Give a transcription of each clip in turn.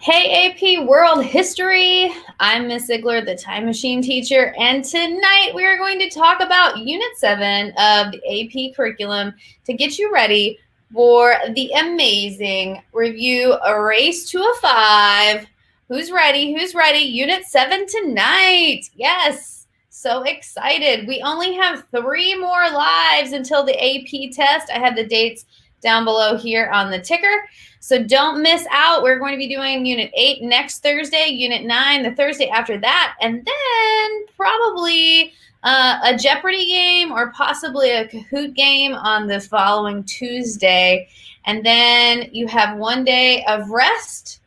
Hey AP World History, I'm Miss Ziegler, the Time Machine teacher, and tonight we are going to talk about Unit 7 of the AP curriculum to get you ready for the amazing review, A Race to a 5. Who's ready? Who's ready? Unit 7 tonight. Yes, so excited. We only have 3 more lives until the AP test. I have the dates down below here on the ticker. So don't miss out. We're going to be doing Unit 8 next Thursday, Unit 9 the Thursday after that, and then probably a Jeopardy game or possibly a Kahoot game on the following Tuesday. And then you have 1 day of rest,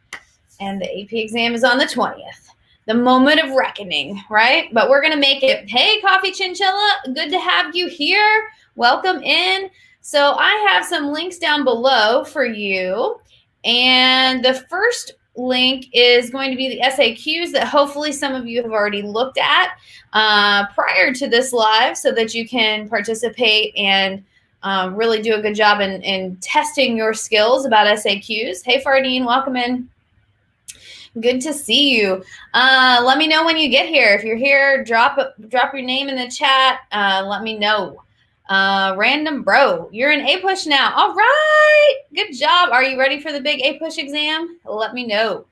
and the AP exam is on the 20th. The moment of reckoning, right? But we're going to make it. Hey, Coffee Chinchilla, good to have you here. Welcome in. So I have some links down below for you. And the first link is going to be the SAQs that hopefully some of you have already looked at prior to this live so that you can participate and really do a good job in testing your skills about SAQs. Hey, Fardine, welcome in. Good to see you. Let me know when you get here. If you're here, drop your name in the chat. Let me know. Random Bro, you're in A-Push now. All right, good job. Are you ready for the big A-Push exam? Let me know.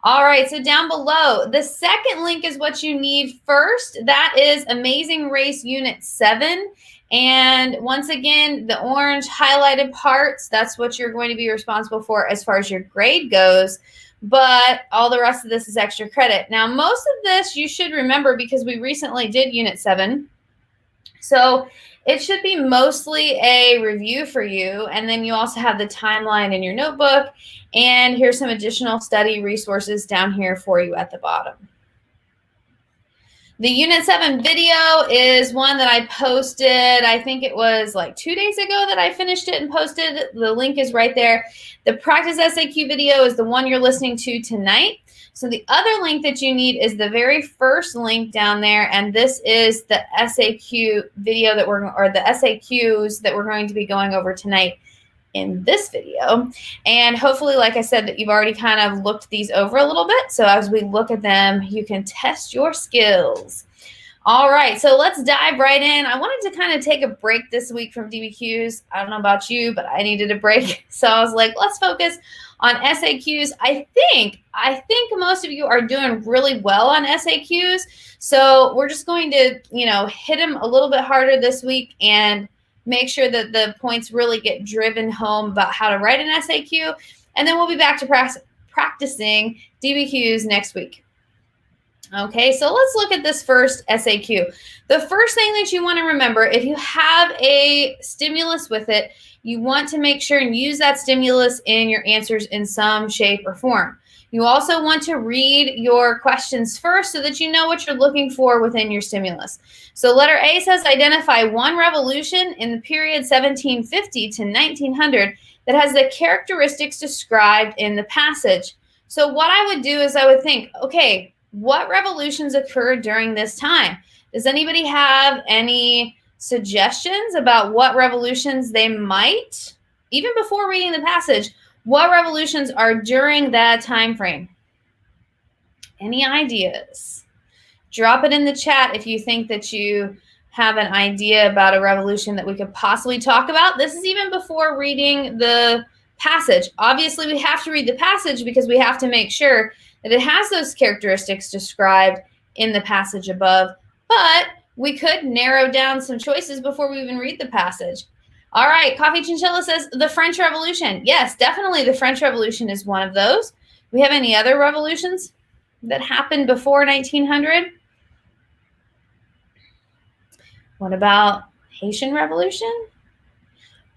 All right, so down below, the second link is what you need first. That is Amazing Race Unit 7. And once again, the orange highlighted parts, that's what you're going to be responsible for as far as your grade goes. But all the rest of this is extra credit. Now, most of this you should remember because we recently did Unit 7. So it should be mostly a review for you. And then you also have the timeline in your notebook. And here's some additional study resources down here for you at the bottom. The Unit 7 video is one that I posted, I think it was like 2 days ago that I finished it and posted. The link is right there. The practice SAQ video is the one you're listening to tonight. So the other link that you need is the very first link down there, and this is the SAQ video that the SAQs that we're going to be going over tonight in this video. And hopefully, like I said, that you've already kind of looked these over a little bit. So as we look at them, you can test your skills. All right, so let's dive right in. I wanted to kind of take a break this week from DBQs. I don't know about you, but I needed a break. So I was like, let's focus on SAQs. I think most of you are doing really well on SAQs. So we're just going to, hit them a little bit harder this week and make sure that the points really get driven home about how to write an SAQ. And then we'll be back to practicing DBQs next week. Okay, so let's look at this first SAQ. The first thing that you want to remember, if you have a stimulus with it, you want to make sure and use that stimulus in your answers in some shape or form. You also want to read your questions first so that you know what you're looking for within your stimulus. So letter A says, identify one revolution in the period 1750 to 1900 that has the characteristics described in the passage. So what I would do is I would think, okay, what revolutions occurred during this time? Does anybody have any suggestions about what revolutions they might, even before reading the passage, what revolutions are during that time frame? Any ideas? Drop it in the chat if you think that you have an idea about a revolution that we could possibly talk about. This is even before reading the passage. Obviously, we have to read the passage because we have to make sure that it has those characteristics described in the passage above, but we could narrow down some choices before we even read the passage. All right, Coffee Chinchilla says the French Revolution. Yes, definitely the French Revolution is one of those. We have any other revolutions that happened before 1900? What about Haitian Revolution?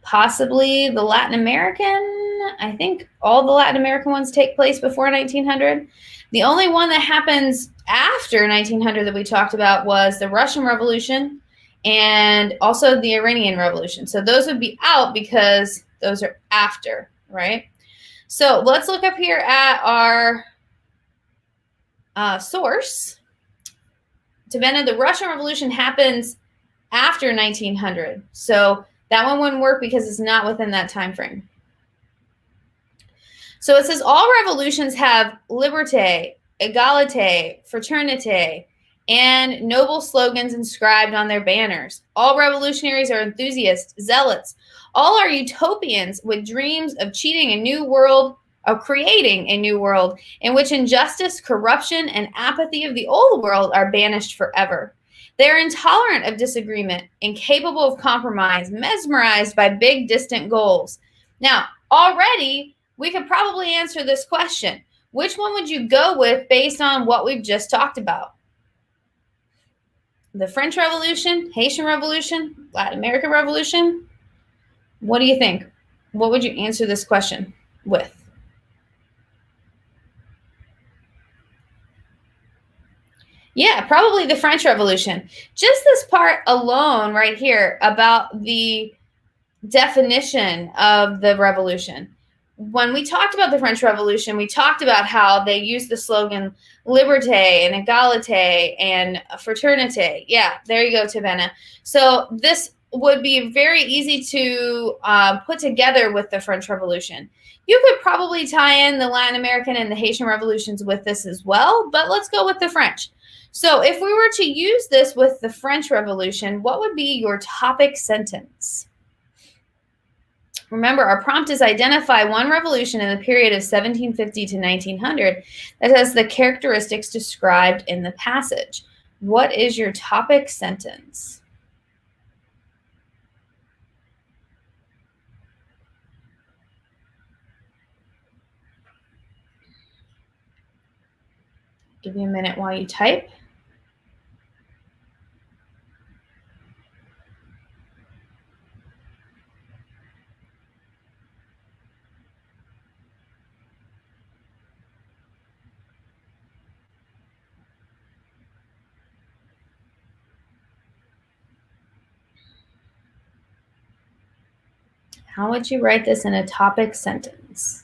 Possibly the Latin American. I think all the Latin American ones take place before 1900. The only one that happens after 1900 that we talked about was the Russian Revolution and also the Iranian Revolution. So those would be out because those are after, right? So let's look up here at our source. Tavena, the Russian Revolution happens after 1900. So that one wouldn't work because it's not within that time frame. So it says all revolutions have liberté, égalité, fraternité, and noble slogans inscribed on their banners. All revolutionaries are enthusiasts, zealots. All are utopians with dreams of cheating a new world, of creating a new world in which injustice, corruption, and apathy of the old world are banished forever. They are intolerant of disagreement, incapable of compromise, mesmerized by big, distant goals. Now, already, we could probably answer this question. Which one would you go with based on what we've just talked about? The French Revolution, Haitian Revolution, Latin American Revolution? What do you think? What would you answer this question with? Yeah, probably the French Revolution. Just this part alone right here about the definition of the revolution. When we talked about the French Revolution, we talked about how they used the slogan liberté and égalité and fraternité. Yeah, there you go, Tabena. So this would be very easy to put together with the French Revolution. You could probably tie in the Latin American and the Haitian revolutions with this as well, but let's go with the French. So if we were to use this with the French Revolution, what would be your topic sentence? Remember, our prompt is identify one revolution in the period of 1750 to 1900 that has the characteristics described in the passage. What is your topic sentence? Give you a minute while you type. How would you write this in a topic sentence?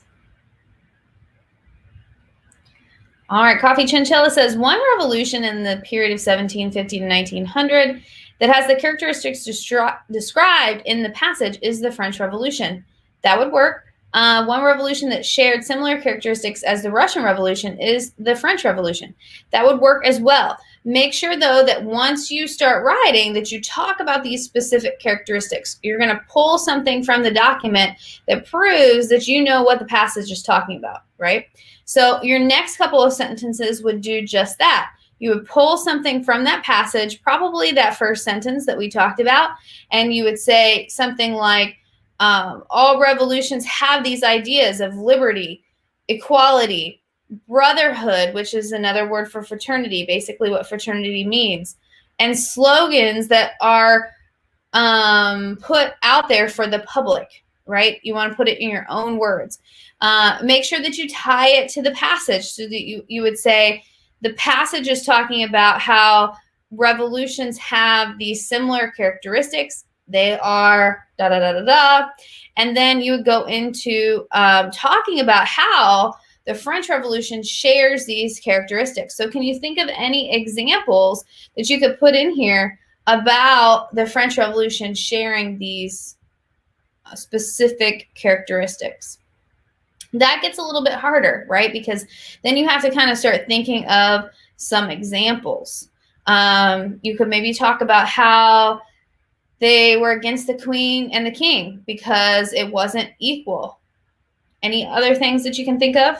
All right, Coffee Chinchilla says one revolution in the period of 1750 to 1900 that has the characteristics described in the passage is the French Revolution. That would work. One revolution that shared similar characteristics as the Russian Revolution is the French Revolution. That would work as well. Make sure, though, that once you start writing, that you talk about these specific characteristics. You're going to pull something from the document that proves that you know what the passage is talking about, right? So your next couple of sentences would do just that. You would pull something from that passage, probably that first sentence that we talked about, and you would say something like, all revolutions have these ideas of liberty, equality, brotherhood, which is another word for fraternity, basically what fraternity means, and slogans that are put out there for the public, right? You want to put it in your own words. Make sure that you tie it to the passage so that you would say the passage is talking about how revolutions have these similar characteristics. They are da da da da da. And then you would go into talking about how the French Revolution shares these characteristics. So can you think of any examples that you could put in here about the French Revolution sharing these specific characteristics? That gets a little bit harder, right? Because then you have to kind of start thinking of some examples. You could maybe talk about how they were against the queen and the king because it wasn't equal. Any other things that you can think of?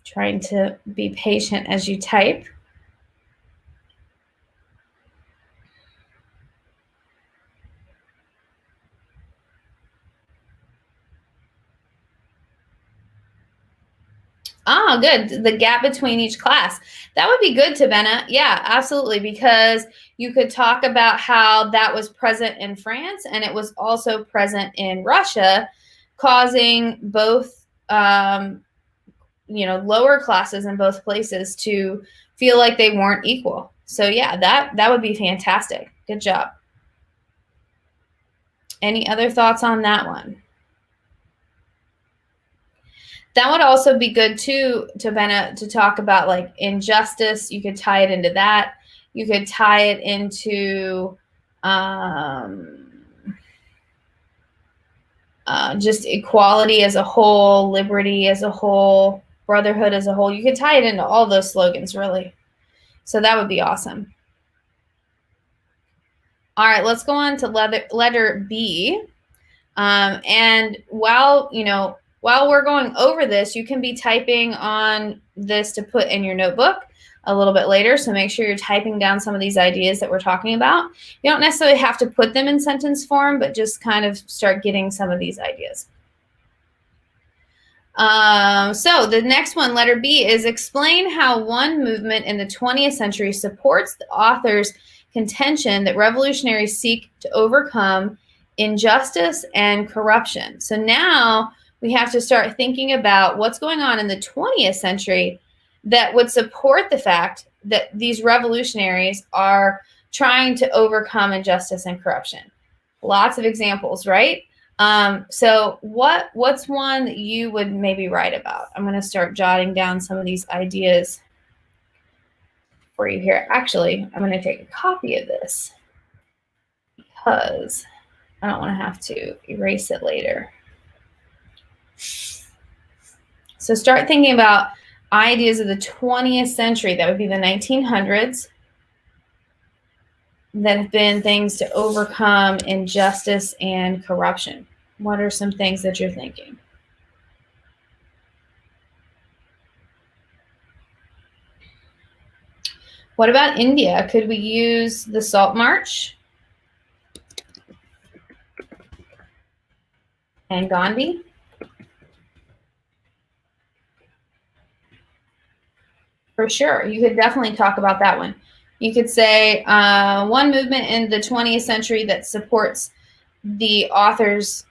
Trying to be patient as you type. Oh, good. The gap between each class. That would be good, Tabena. Yeah, absolutely. Because you could talk about how that was present in France and it was also present in Russia, causing both, lower classes in both places to feel like they weren't equal. So yeah, that would be fantastic. Good job. Any other thoughts on that one? That would also be good too, to talk about like injustice. You could tie it into that. You could tie it into just equality as a whole, liberty as a whole, brotherhood as a whole. You could tie it into all those slogans, really. So that would be awesome. All right, let's go on to letter B. And while we're going over this, you can be typing on this to put in your notebook a little bit later. So make sure you're typing down some of these ideas that we're talking about. You don't necessarily have to put them in sentence form, but just kind of start getting some of these ideas. So the next one, letter B, is explain how one movement in the 20th century supports the author's contention that revolutionaries seek to overcome injustice and corruption. So now we have to start thinking about what's going on in the 20th century that would support the fact that these revolutionaries are trying to overcome injustice and corruption. Lots of examples, right? So what's one that you would maybe write about? I'm going to start jotting down some of these ideas for you here. Actually, I'm going to take a copy of this because I don't want to have to erase it later. So start thinking about ideas of the 20th century. That would be the 1900s. That have been things to overcome injustice and corruption. What are some things that you're thinking? What about India? Could we use the Salt March and Gandhi? For sure. You could definitely talk about that one. You could say one movement in the 20th century that supports the author's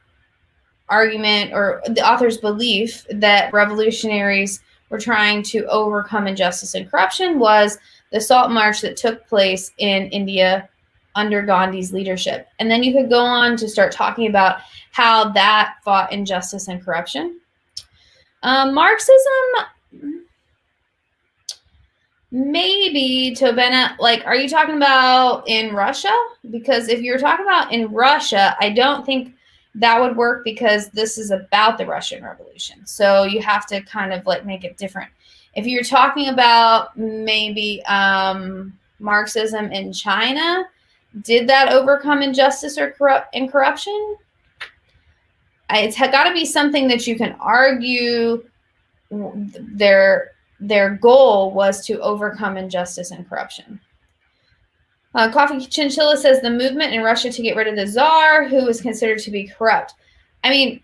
argument or the author's belief that revolutionaries were trying to overcome injustice and corruption was the Salt March that took place in India under Gandhi's leadership. And then you could go on to start talking about how that fought injustice and corruption. Marxism, maybe, Tobena, like, are you talking about in Russia? Because if you're talking about in Russia, I don't think that would work because this is about the Russian Revolution. So you have to kind of like make it different. If you're talking about maybe Marxism in China, did that overcome injustice or corruption? It's got to be something that you can argue their goal was to overcome injustice and corruption. Coffee Chinchilla says the movement in Russia to get rid of the Tsar, who was considered to be corrupt. I mean,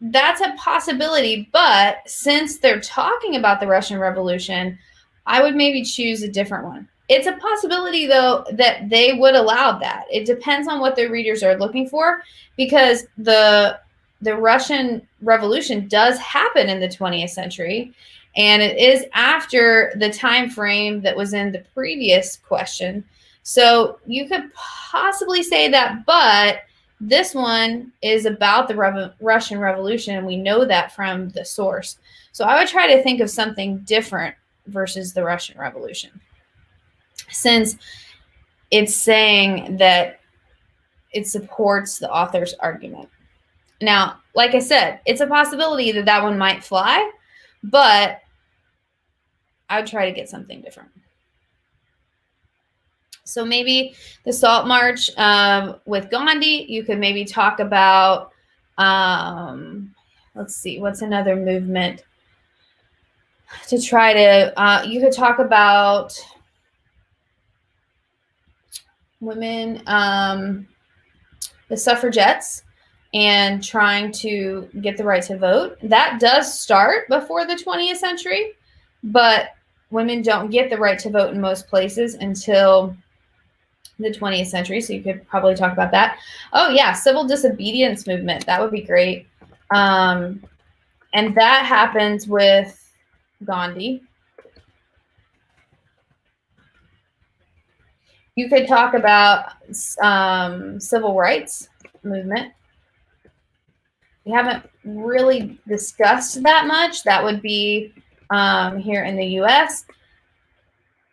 that's a possibility, but since they're talking about the Russian Revolution, I would maybe choose a different one. It's a possibility, though, that they would allow that. It depends on what their readers are looking for, because the Russian Revolution does happen in the 20th century, and it is after the time frame that was in the previous question. So you could possibly say that, but this one is about the Russian Revolution, and we know that from the source. So I would try to think of something different versus the Russian Revolution, since it's saying that it supports the author's argument. Now, like I said, it's a possibility that that one might fly, but I would try to get something different. So maybe the Salt March with Gandhi, you could maybe talk about, let's see, what's another movement to try to, you could talk about women, the suffragettes, and trying to get the right to vote. That does start before the 20th century, but women don't get the right to vote in most places until the 20th century, so you could probably talk about that. Oh yeah, civil disobedience movement. That would be great. And that happens with Gandhi. You could talk about civil rights. movement. We haven't really discussed that much. That would be here in the U.S.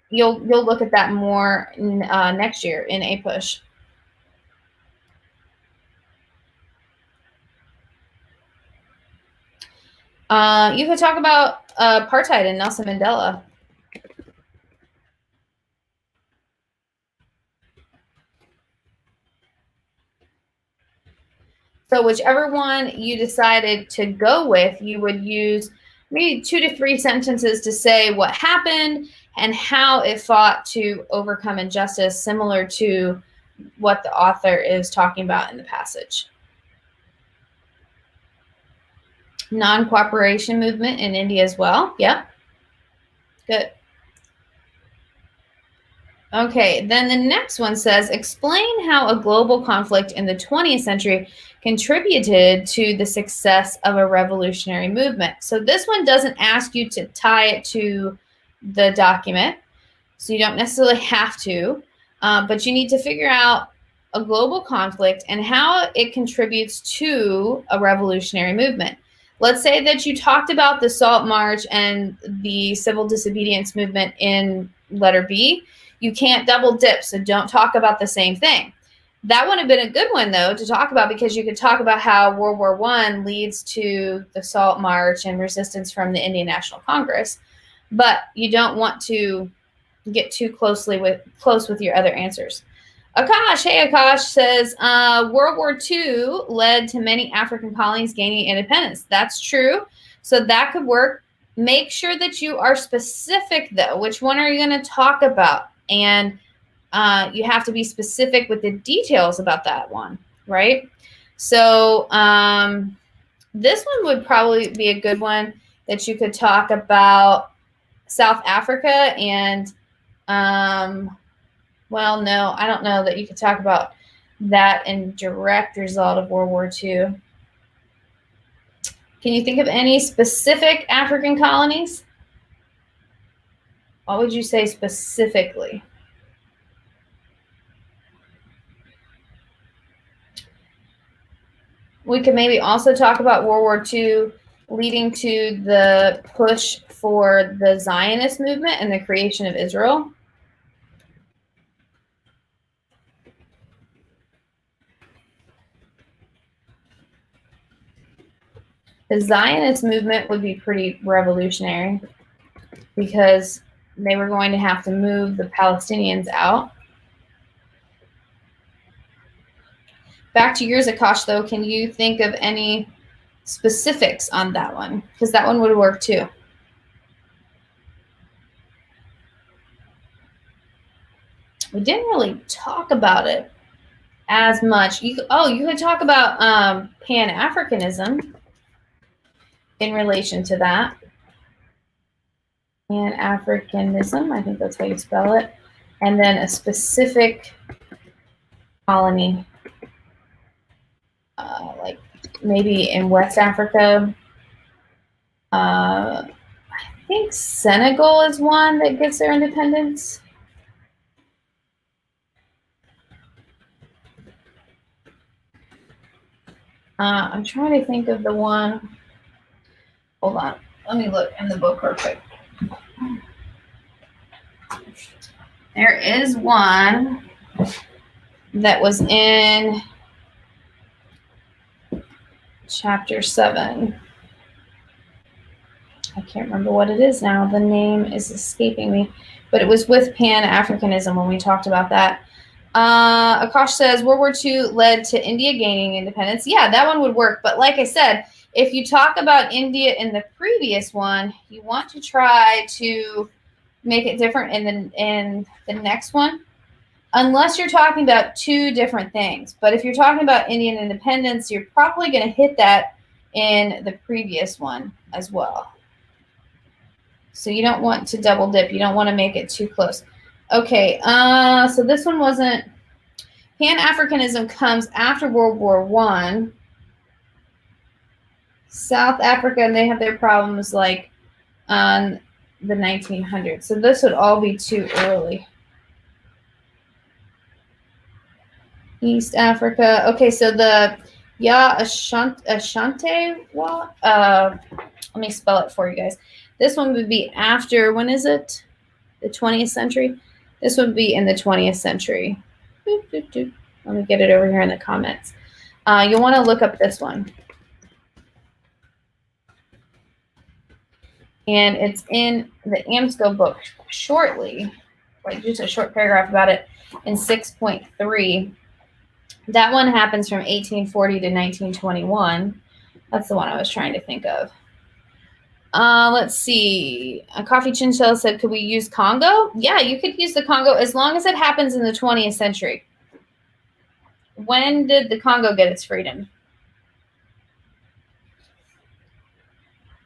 You'll look at that more next year in APUSH. You could talk about apartheid and Nelson Mandela. So whichever one you decided to go with, you would use maybe 2 to 3 sentences to say what happened and how it fought to overcome injustice, similar to what the author is talking about in the passage. Non-cooperation movement in India as well. Yep. Good. Okay, then the next one says, explain how a global conflict in the 20th century contributed to the success of a revolutionary movement. So this one doesn't ask you to tie it to the document, so you don't necessarily have to, but you need to figure out a global conflict and how it contributes to a revolutionary movement. Let's say that you talked about the Salt March and the civil disobedience movement in letter B. You can't double dip, so don't talk about the same thing. That would have been a good one, though, to talk about, because you could talk about how World War I leads to the Salt March and resistance from the Indian National Congress, but you don't want to get too close with your other answers. Akash, hey Akash, says World War II led to many African colonies gaining independence. That's true, so that could work. Make sure that you are specific, though. Which one are you going to talk about? And you have to be specific with the details about that one, right? So this one would probably be a good one that you could talk about South Africa and, well, no, I don't know that you could talk about that in direct result of World War II. Can you think of any specific African colonies? What would you say specifically? We could maybe also talk about World War II leading to the push for the Zionist movement and the creation of Israel. The Zionist movement would be pretty revolutionary because they were going to have to move the Palestinians out. Back to yours, Akash, though, can you think of any specifics on that one? Because that one would work too. We didn't really talk about it as much. You could talk about Pan-Africanism in relation to that. Pan-Africanism, I think that's how you spell it. And then a specific colony, like maybe in West Africa. I think Senegal is one that gets their independence. I'm trying to think of the one. Hold on. Let me look in the book real quick. There is one that was in chapter 7. I can't remember what it is now. The name is escaping me. But it was with Pan-Africanism when we talked about that. Akash says World War II led to India gaining independence. Yeah, that one would work. But like I said, if you talk about India in the previous one, you want to try to make it different in the next one, unless you're talking about two different things. But if you're talking about Indian independence, you're probably going to hit that in the previous one as well. So you don't want to double dip. You don't want to make it too close. Okay, so this one wasn't. Pan-Africanism comes after World War I. South Africa, and they have their problems like on the 1900s. So this would all be too early. East Africa. Okay, so the Ashanti. Let me spell it for you guys. This one would be after, when is it? The 20th century? This would be in the 20th century. Let me get it over here in the comments. You'll want to look up this one. And it's in the AMSCO book shortly, like just a short paragraph about it in 6.3. That one happens from 1840 to 1921. That's the one I was trying to think of. Let's see. A Coffee Chinchilla said, could we use Congo? Yeah, you could use the Congo as long as it happens in the 20th century. When did the Congo get its freedom?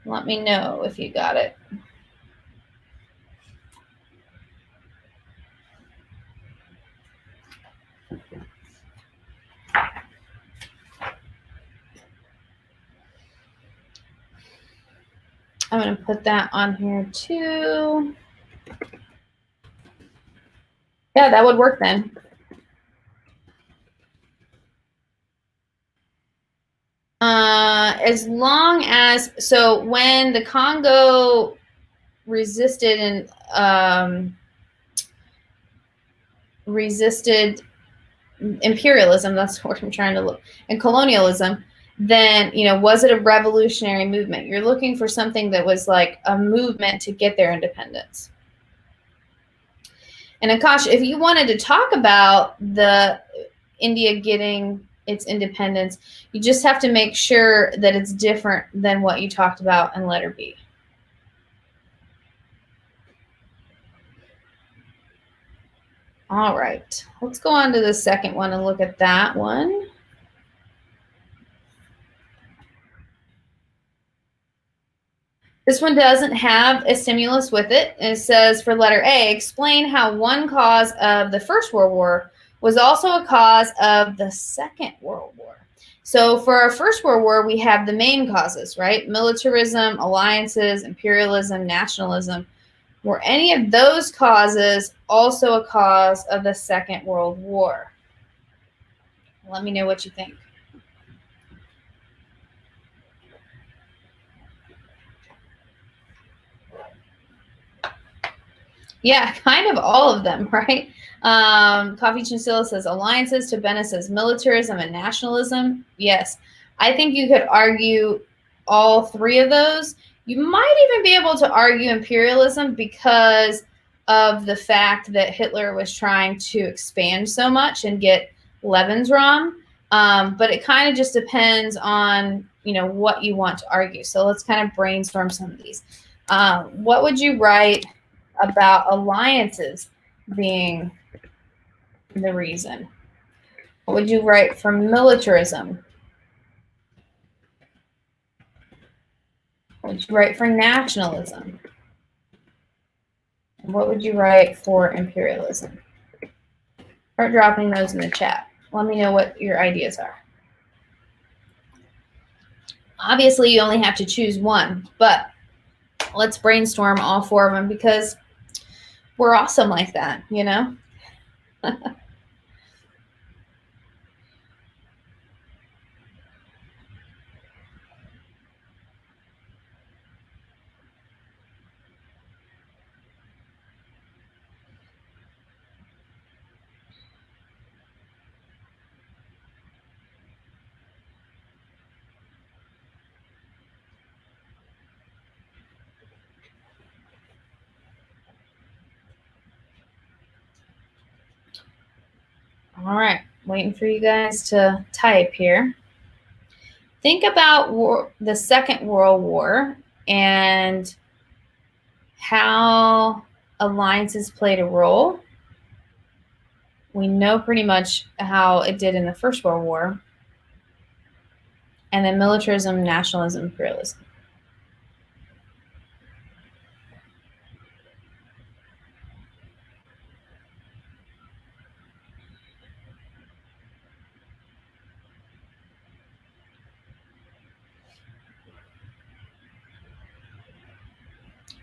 Let me know if you got it. I'm going to put that on here too. Yeah, that would work then. As long as, so when the Congo resisted and resisted imperialism, that's what I'm trying to look, and colonialism, then, you know, was it a revolutionary movement? You're looking for something that was like a movement to get their independence. And Akash, if you wanted to talk about the India getting its independence, you just have to make sure that it's different than what you talked about in letter B. All right, let's go on to the second one and look at that one. This one doesn't have a stimulus with it. It says for letter A, explain how one cause of the First World War was also a cause of the Second World War. So for our First World War, we have the main causes, right? Militarism, alliances, imperialism, nationalism. Were any of those causes also a cause of the Second World War? Let me know what you think. Yeah, kind of all of them, right? Coffee Chinchilla says alliances. Tabena says militarism and nationalism. Yes, I think you could argue all three of those. You might even be able to argue imperialism because of the fact that Hitler was trying to expand so much and get Lebensraum. But it kind of just depends on, you know, what you want to argue. So let's kind of brainstorm some of these. What would you write about alliances being the reason? What would you write for militarism? What would you write for nationalism? And what would you write for imperialism? Start dropping those in the chat. Let me know what your ideas are. Obviously, you only have to choose one, but let's brainstorm all four of them because we're awesome like that, you know? All right, waiting for you guys to type here. Think about the Second World War and how alliances played a role. We know pretty much how it did in the First World War. And then militarism, nationalism, imperialism.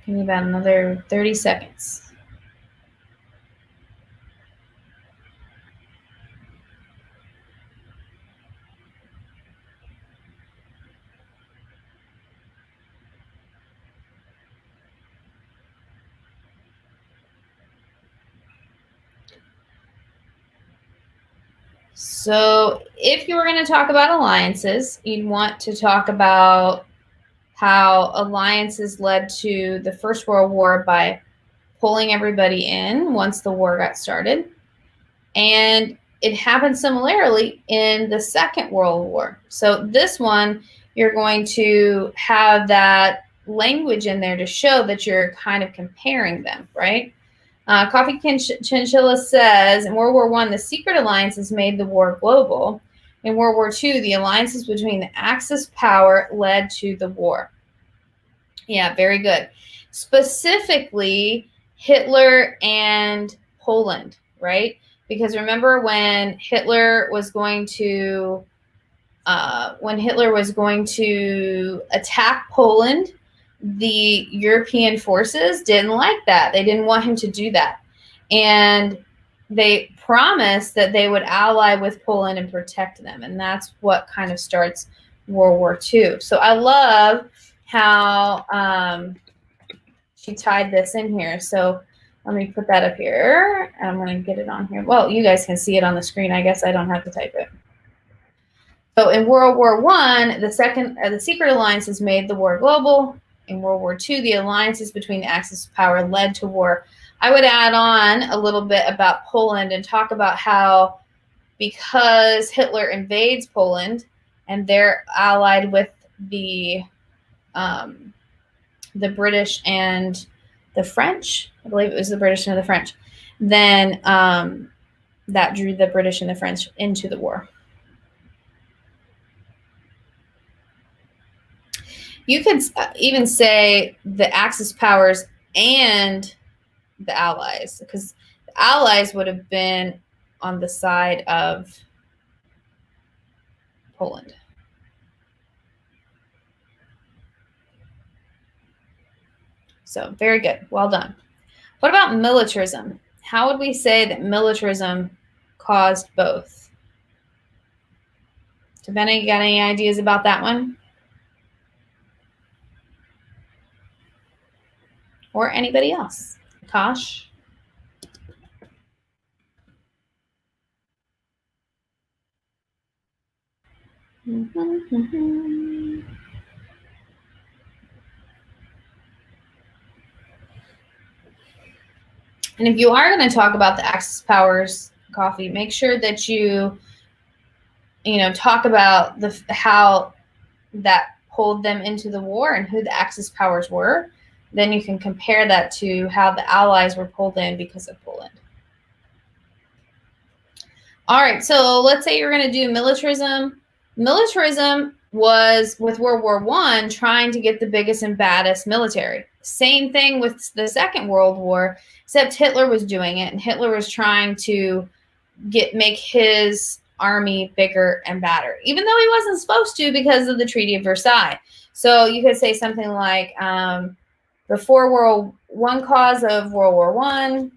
Give me about another 30 seconds. So if you were going to talk about alliances, you'd want to talk about how alliances led to the First World War by pulling everybody in once the war got started. And it happened similarly in the Second World War. So this one, you're going to have that language in there to show that you're kind of comparing them, right? Coffee Chinchilla says, in World War I, the secret alliances made the war global. In World War II, the alliances between the Axis power led to the war. Yeah, very good. Specifically, Hitler and Poland, right? Because remember when Hitler was going to attack Poland, the European forces didn't like that. They didn't want him to do that. And they promised that they would ally with Poland and protect them. And that's what kind of starts World War II. So I love how she tied this in here. So let me put that up here. I'm going to get it on here. Well, you guys can see it on the screen. I guess I don't have to type it. So in World War I, the secret alliances made the war global. In World War II, the alliances between the Axis power led to war. I would add on a little bit about Poland and talk about how because Hitler invades Poland and they're allied with the British and the French, I believe it was the British and the French, then that drew the British and the French into the war. You could even say the Axis powers and the Allies, because the Allies would have been on the side of Poland. So very good. Well done. What about militarism? How would we say that militarism caused both? Savannah, you got any ideas about that one? Or anybody else? Kosh? And if you are going to talk about the Axis powers, Coffee, make sure that you talk about how that pulled them into the war and who the Axis powers were. Then you can compare that to how the Allies were pulled in because of Poland. All right, so let's say you're going to do militarism. Militarism was, with World War I, trying to get the biggest and baddest military. Same thing with the Second World War, except Hitler was doing it, and Hitler was trying to make his army bigger and badder, even though he wasn't supposed to because of the Treaty of Versailles. So you could say something like, before World I cause of World War I,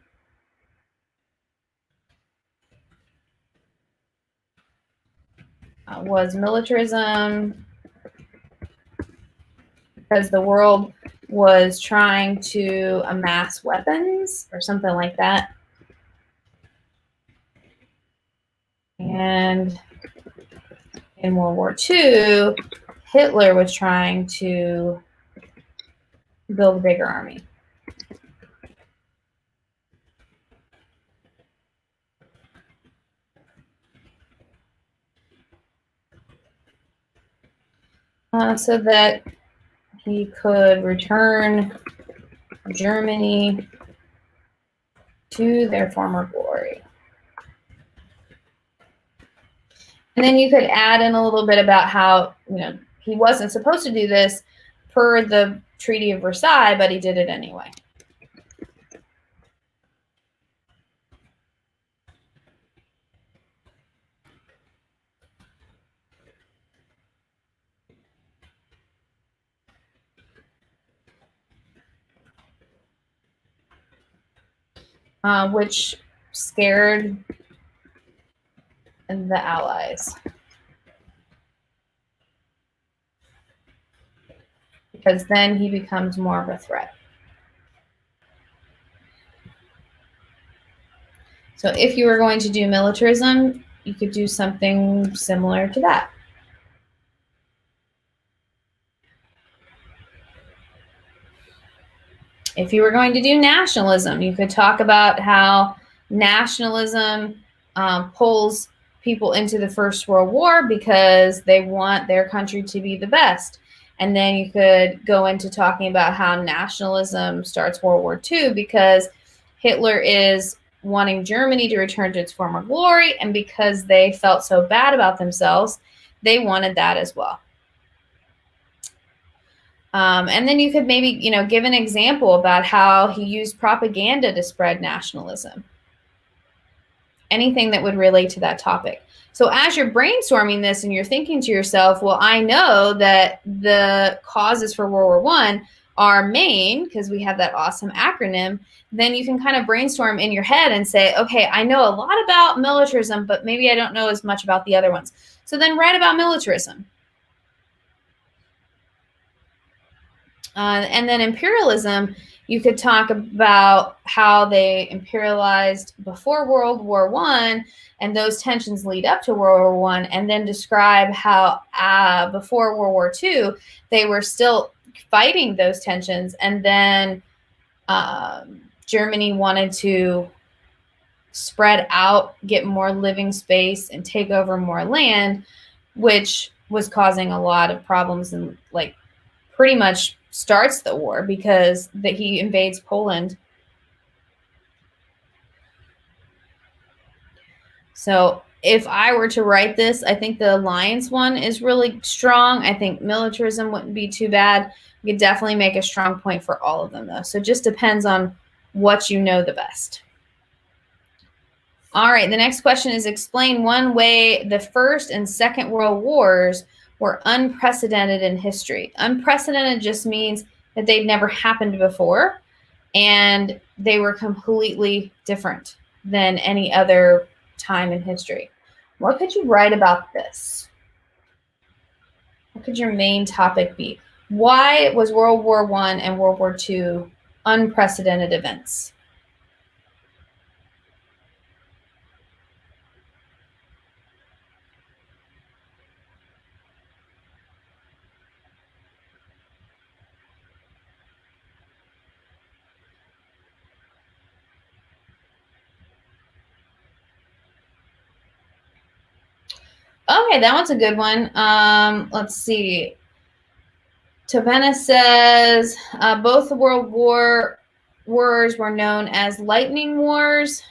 was militarism, because the world was trying to amass weapons or something like that. And in World War II, Hitler was trying to build a bigger army. So that he could return Germany to their former glory. And then you could add in a little bit about how, he wasn't supposed to do this per the Treaty of Versailles, but he did it anyway. Which scared the Allies. Because then he becomes more of a threat. So if you were going to do militarism, you could do something similar to that. If you were going to do nationalism, you could talk about how nationalism pulls people into the First World War because they want their country to be the best. And then you could go into talking about how nationalism starts World War II because Hitler is wanting Germany to return to its former glory, and because they felt so bad about themselves, they wanted that as well. And then you could maybe, you know, give an example about how he used propaganda to spread nationalism. Anything that would relate to that topic. So as you're brainstorming this and you're thinking to yourself, well, I know that the causes for World War I are MAIN, because we have that awesome acronym, then you can kind of brainstorm in your head and say, okay, I know a lot about militarism, but maybe I don't know as much about the other ones. So then write about militarism. And then imperialism, you could talk about how they imperialized before World War I, and those tensions lead up to World War I, and then describe how before World War II, they were still fighting those tensions, and then Germany wanted to spread out, get more living space, and take over more land, which was causing a lot of problems and like pretty much starts the war because he invades Poland. So if I were to write this, I think the alliance one is really strong. I think militarism wouldn't be too bad. You could definitely make a strong point for all of them, though. So it just depends on what you know the best. All right, the next question is explain one way the First and Second World Wars were unprecedented in history. Unprecedented just means that they'd never happened before and they were completely different than any other time in history. What could you write about this? What could your main topic be? Why was World War I and World War II unprecedented events? Okay, that one's a good one. Let's see. Tavena says both the World Wars were known as lightning wars.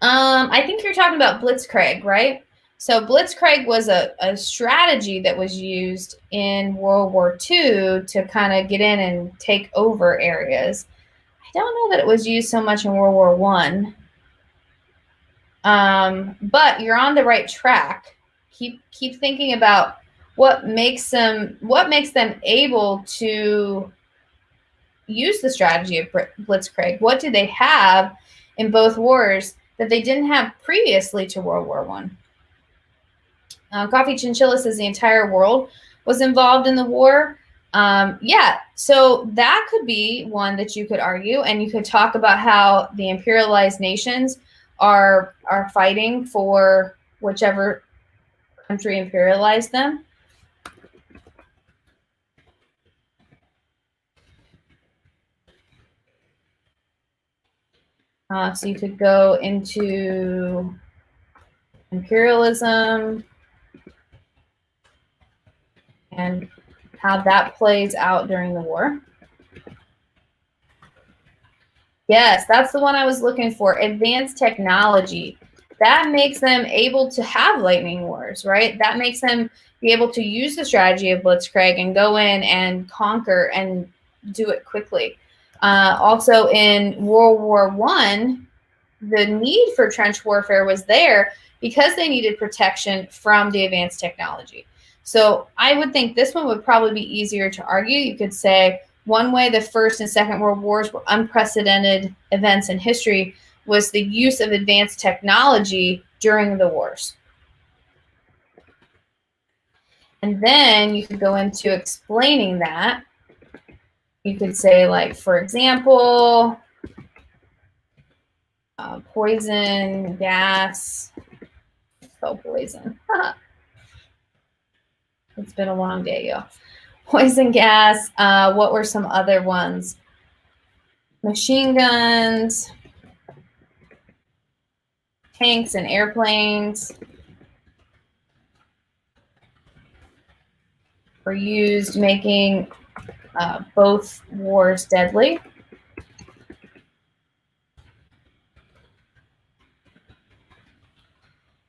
I think you're talking about Blitzkrieg, right? So Blitzkrieg was a strategy that was used in World War II to kind of get in and take over areas. I don't know that it was used so much in World War I. But you're on the right track. Keep thinking about what makes them able to use the strategy of Blitzkrieg. What do they have in both wars that they didn't have previously to World War I? Coffee Chinchilla says the entire world was involved in the war. Yeah, so that could be one that you could argue, and you could talk about how the imperialized nations are fighting for whichever country imperialized them. So you could go into imperialism and how that plays out during the war. Yes, that's the one I was looking for. Advanced technology. That makes them able to have lightning wars, right? That makes them be able to use the strategy of Blitzkrieg and go in and conquer and do it quickly. Also in World War I, the need for trench warfare was there because they needed protection from the advanced technology. So I would think this one would probably be easier to argue. You could say one way the First and Second World Wars were unprecedented events in history was the use of advanced technology during the wars. And then you could go into explaining that. You could say, like, for example, poison gas So poison. It's been a long day, y'all. Poison gas. What were some other ones? Machine guns, tanks and airplanes were used, making both wars deadly.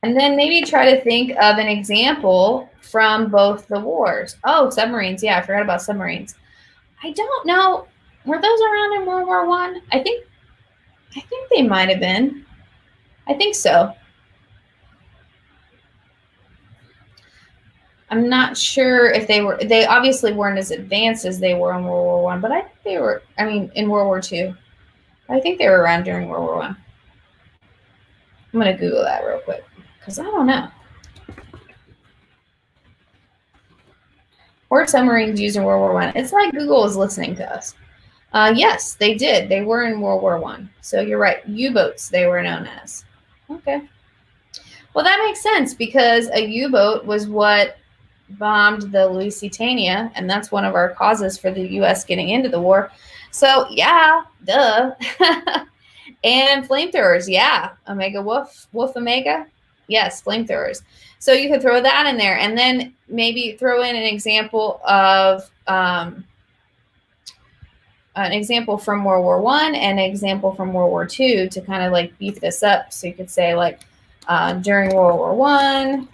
And then maybe try to think of an example from both the wars. Oh, submarines. Yeah, I forgot about submarines. I don't know. Were those around in World War I? I think they might have been. I think so. I'm not sure if they were. They obviously weren't as advanced as they were in World War I, but I think they were. I mean, in World War II. I think they were around during World War I. I'm gonna Google that real quick because I don't know. Were submarines used in World War I? It's like Google is listening to us. Yes, they did. They were in World War I. So you're right. U-boats, they were known as. Okay. Well, that makes sense because a U-boat was what bombed the Lusitania, and that's one of our causes for the U.S. getting into the war. So, yeah, duh. And flamethrowers, yeah. Omega Wolf Omega. Yes, flamethrowers. So you could throw that in there and then maybe throw in an example of an example from World War I and an example from World War II to kind of like beef this up. So you could say like during World War I,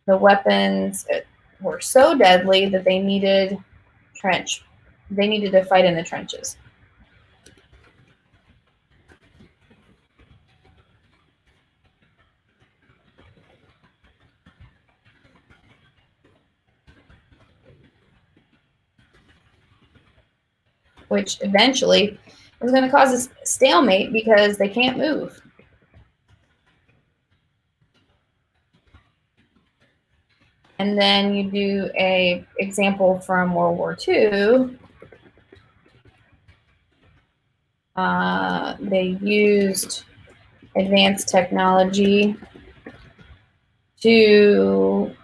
the weapons were so deadly that they needed to fight in the trenches. Which eventually is going to cause a stalemate because they can't move. And then you do a example from World War II. They used advanced technology to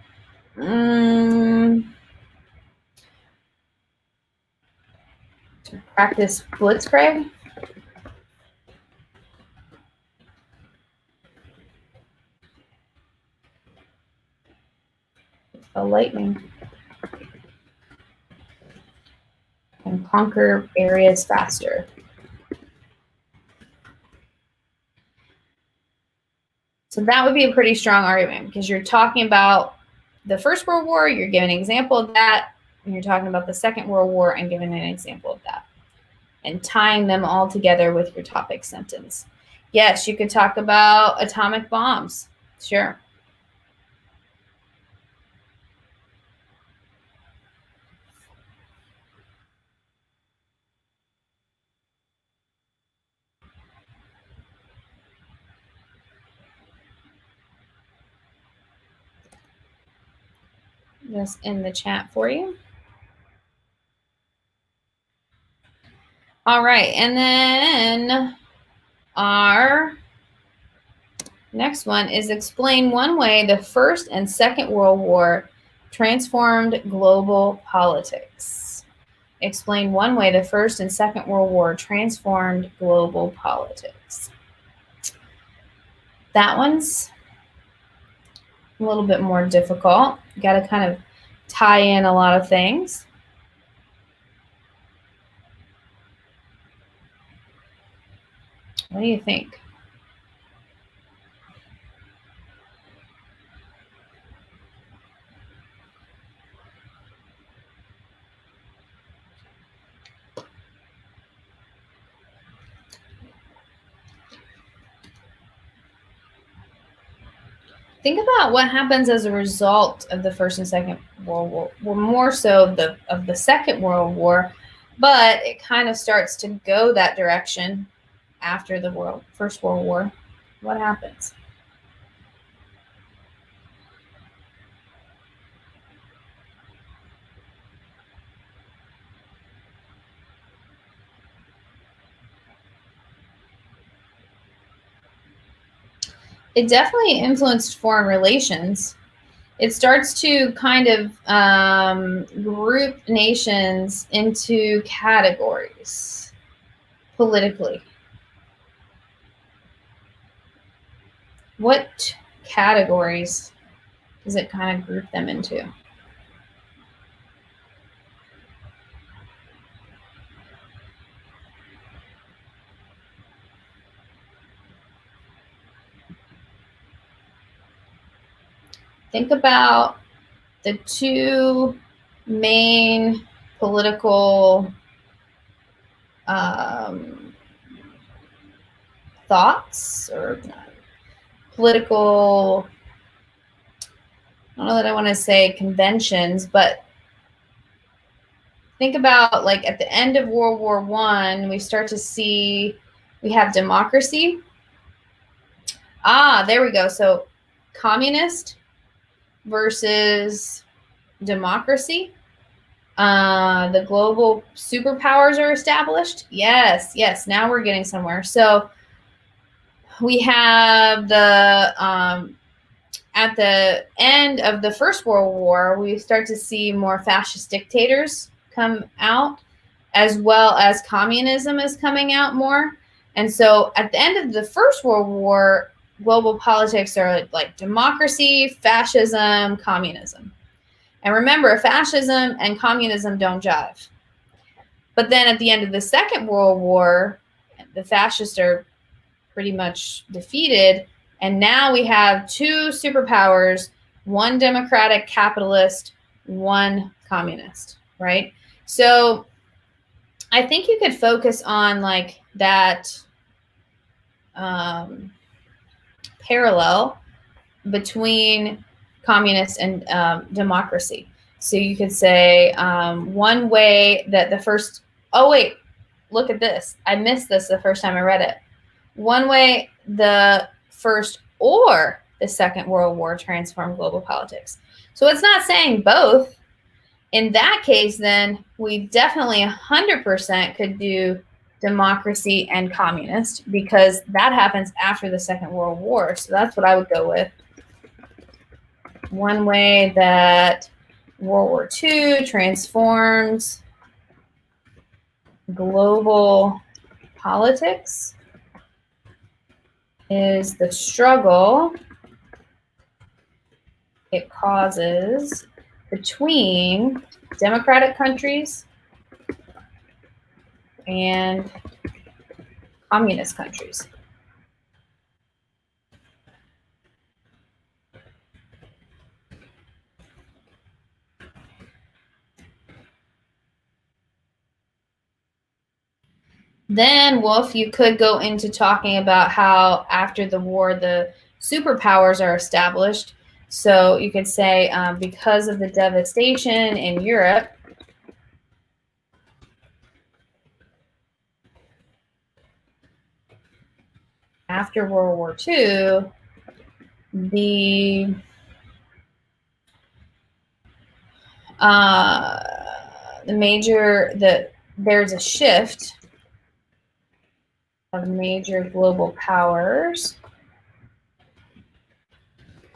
practice blitzkrieg. A lightning. And conquer areas faster. So that would be a pretty strong argument because you're talking about the First World War, you're giving an example of that, and you're talking about the Second World War and giving an example of that, and tying them all together with your topic sentence. Yes, you could talk about atomic bombs. Sure. Just in the chat for you. All right, and then our next one is explain one way the First and Second World War transformed global politics. Explain one way the First and Second World War transformed global politics. That one's a little bit more difficult. You got to kind of tie in a lot of things. What do you think? Think about what happens as a result of the First and Second World War. Well, more so of the Second World War, but it kind of starts to go that direction after the First World War. What happens? It definitely influenced foreign relations. It starts to kind of group nations into categories politically. What categories does it kind of group them into? Think about the two main political thoughts or political, I don't know that I want to say conventions, but think about like at the end of World War I, we start to see we have democracy. There we go. So communist versus democracy. The global superpowers are established. Yes, yes. Now we're getting somewhere. So we have the at the end of the First World War, we start to see more fascist dictators come out, as well as communism is coming out more. And so at the end of the First World War, global politics are like democracy, fascism, communism. And remember, fascism and communism don't jive. But then at the end of the Second World War, the fascists are pretty much defeated. And now we have two superpowers, one democratic capitalist, one communist, right? So I think you could focus on like that parallel between communist and democracy. So you could say one way that the first, oh wait, look at this. I missed this the first time I read it. One way the First or the Second World War transformed global politics. So it's not saying both. In that case, then we definitely 100% could do democracy and communist because that happens after the Second World War. So that's what I would go with. One way that World War II transforms global politics is the struggle it causes between democratic countries and communist countries. Then, Wolf, you could go into talking about how after the war, the superpowers are established. So you could say because of the devastation in Europe, after World War II, there's a shift of major global powers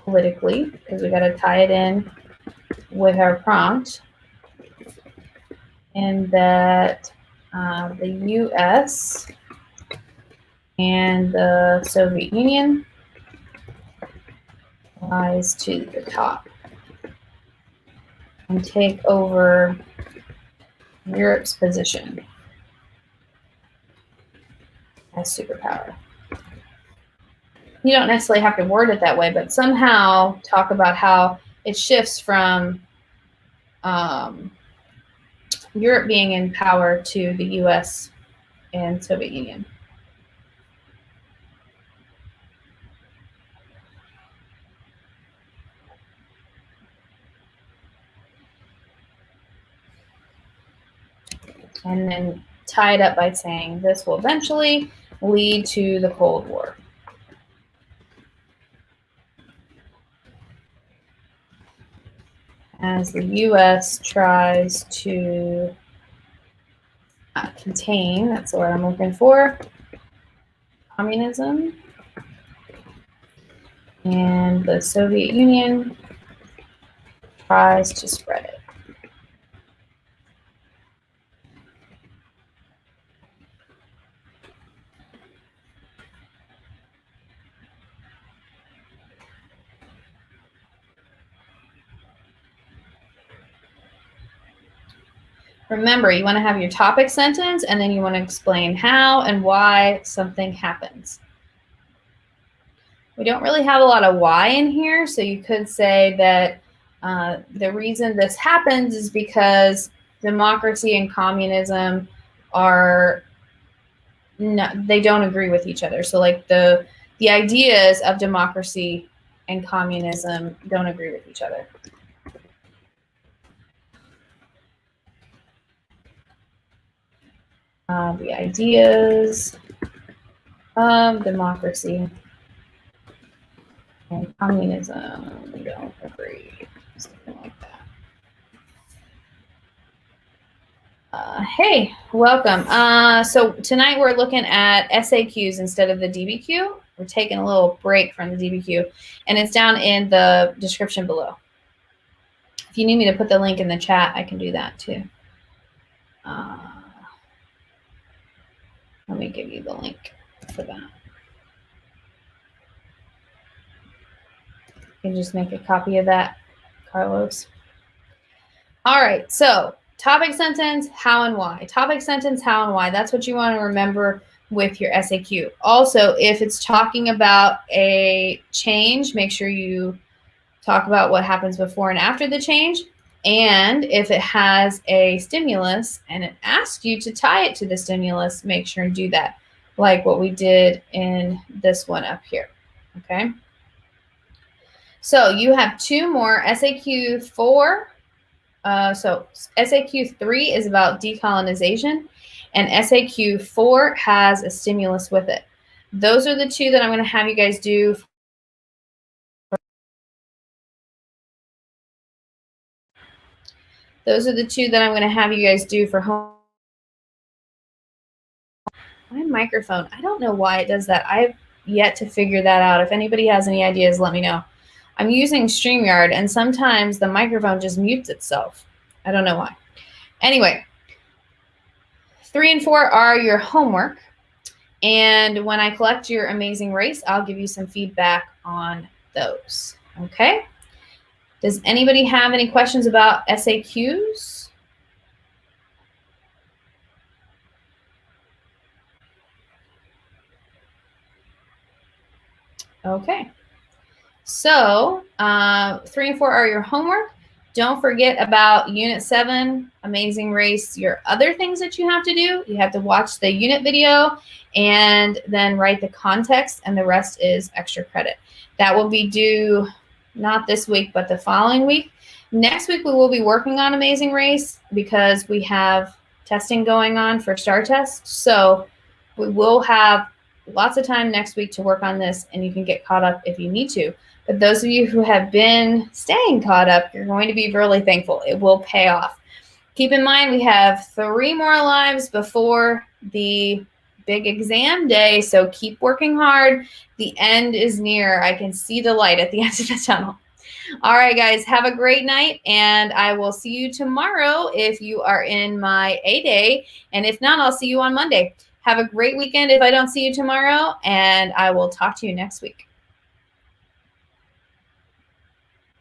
politically, because we got to tie it in with our prompt, and that the U.S. and the Soviet Union rise to the top and take over Europe's position as superpower. You don't necessarily have to word it that way, but somehow talk about how it shifts from Europe being in power to the U.S. and Soviet Union. And then tie it up by saying this will eventually lead to the Cold War. As the U.S. tries to contain, that's the word I'm looking for, communism, and the Soviet Union tries to spread it. Remember, you want to have your topic sentence, and then you want to explain how and why something happens. We don't really have a lot of why in here, so you could say that the reason this happens is because democracy and communism are they don't agree with each other. So like the ideas of democracy and communism don't agree with each other. The ideas of democracy and communism don't agree. Something like that. Hey, welcome. So tonight we're looking at SAQs instead of the DBQ. We're taking a little break from the DBQ, and it's down in the description below. If you need me to put the link in the chat, I can do that too. Let me give you the link for that. You can just make a copy of that, Carlos. All right, so topic sentence, how and why. Topic sentence, how and why. That's what you want to remember with your SAQ. Also, if it's talking about a change, make sure you talk about what happens before and after the change. And if it has a stimulus and it asks you to tie it to the stimulus, make sure and do that, like what we did in this one up here, okay? So you have two more, SAQ 4. So SAQ 3 is about decolonization, and SAQ 4 has a stimulus with it. Those are the two that I'm going to have you guys do. Those are the two that I'm going to have you guys do for home. My microphone, I don't know why it does that. I've yet to figure that out. If anybody has any ideas, let me know. I'm using StreamYard, and sometimes the microphone just mutes itself. I don't know why. Anyway, 3 and 4 are your homework. And when I collect your amazing race, I'll give you some feedback on those. Okay? Does anybody have any questions about SAQs? Okay. So 3 and 4 are your homework. Don't forget about Unit 7, Amazing Race, your other things that you have to do. You have to watch the unit video and then write the context, and the rest is extra credit. That will be due not this week, but the following week. Next week, we will be working on Amazing Race because we have testing going on for STAR tests. So we will have lots of time next week to work on this, and you can get caught up if you need to. But those of you who have been staying caught up, you're going to be really thankful. It will pay off. Keep in mind, we have 3 more lives before the big exam day, so keep working hard. The end is near. I can see the light at the end of the tunnel. All right, guys, have a great night, and I will see you tomorrow if you are in my A-Day, and if not, I'll see you on Monday. Have a great weekend if I don't see you tomorrow, and I will talk to you next week.